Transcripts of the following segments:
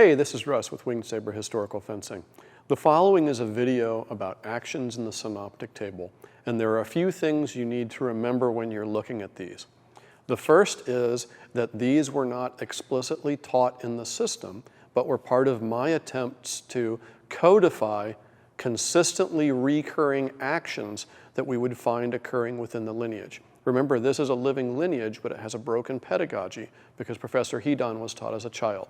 Hey, this is Russ with Winged Saber Historical Fencing. The following is a video about actions in the synoptic table, and there are a few things you need to remember when you're looking at these. The first is that these were not explicitly taught in the system, but were part of my attempts to codify consistently recurring actions that we would find occurring within the lineage. Remember, this is a living lineage, but it has a broken pedagogy because Professor Hedon was taught as a child.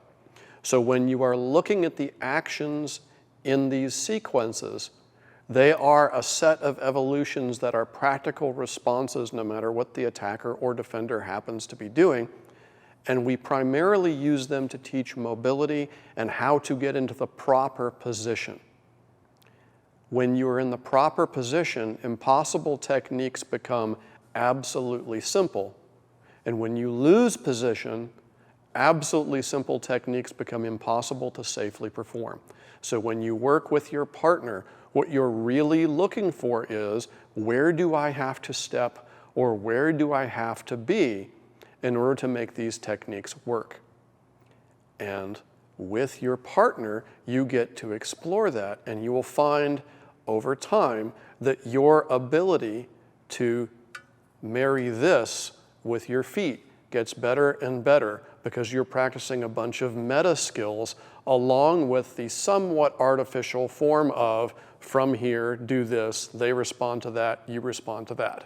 So when you are looking at the actions in these sequences, they are a set of evolutions that are practical responses no matter what the attacker or defender happens to be doing. And we primarily use them to teach mobility and how to get into the proper position. When you're in the proper position, impossible techniques become absolutely simple. And when you lose position, absolutely simple techniques become impossible to safely perform. So when you work with your partner, what you're really looking for is, where do I have to step or where do I have to be in order to make these techniques work? And with your partner, you get to explore that, and you will find over time that your ability to marry this with your feet gets better and better because you're practicing a bunch of meta skills along with the somewhat artificial form of, from here, do this, they respond to that, you respond to that.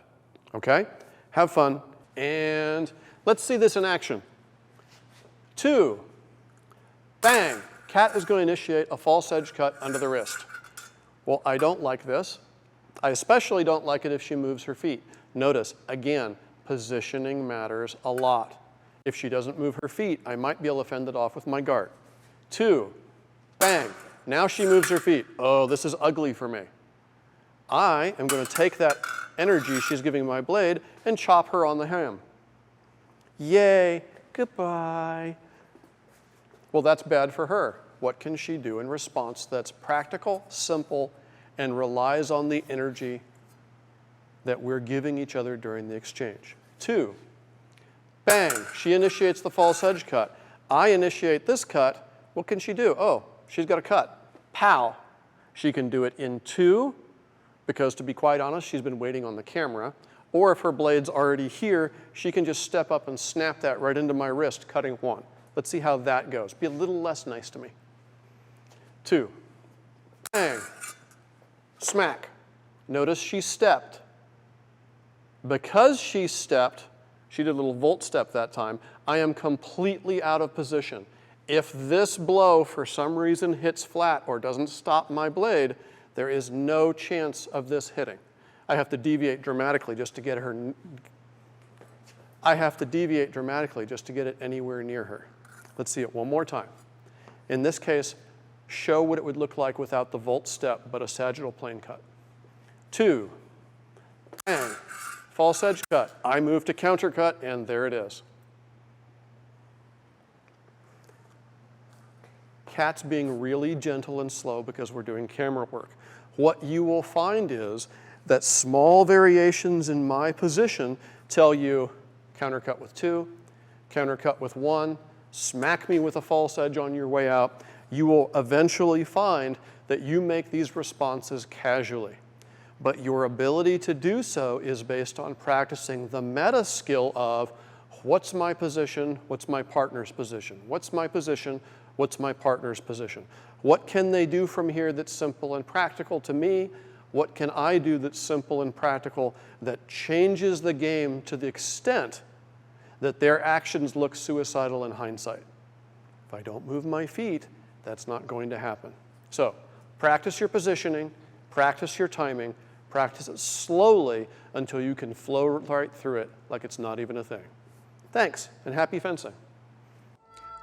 Okay? Have fun. And let's see this in action. 2, bang. Cat is going to initiate a false edge cut under the wrist. Well, I don't like this. I especially don't like it if she moves her feet. Notice, again, positioning matters a lot. If she doesn't move her feet, I might be able to fend it off with my guard. 2, bang. Now she moves her feet. Oh, this is ugly for me. I am going to take that energy she's giving my blade and chop her on the ham. Yay, goodbye. Well, that's bad for her. What can she do in response that's practical, simple, and relies on the energy that we're giving each other during the exchange? 2, bang, she initiates the false edge cut. I initiate this cut. What can she do? Oh, she's got a cut. Pow. She can do it in 2, because to be quite honest, she's been waiting on the camera. Or if her blade's already here, she can just step up and snap that right into my wrist, cutting 1. Let's see how that goes. Be a little less nice to me. 2, bang, smack. Notice she stepped. Because she stepped, she did a little volt step that time, I am completely out of position. If this blow for some reason hits flat or doesn't stop my blade, there is no chance of this hitting. I have to deviate dramatically just to get her. I have to deviate dramatically just to get it anywhere near her. Let's see it one more time. In this case, show what it would look like without the volt step, but a sagittal plane cut. 2, bang, false edge cut. I move to counter cut, and there it is. Cat's being really gentle and slow because we're doing camera work. What you will find is that small variations in my position tell you counter cut with 2, counter cut with 1, smack me with a false edge on your way out. You will eventually find that you make these responses casually. But your ability to do so is based on practicing the meta skill of, what's my position, what's my partner's position? What's my position, what's my partner's position? What can they do from here that's simple and practical to me? What can I do that's simple and practical that changes the game to the extent that their actions look suicidal in hindsight? If I don't move my feet, that's not going to happen. So practice your positioning, practice your timing, practice it slowly until you can flow right through it like it's not even a thing. Thanks, and happy fencing.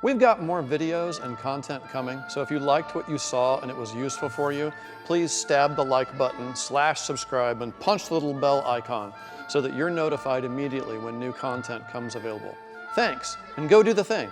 We've got more videos and content coming, so if you liked what you saw and it was useful for you, please stab the like button, /subscribe, and punch the little bell icon so that you're notified immediately when new content comes available. Thanks, and go do the thing.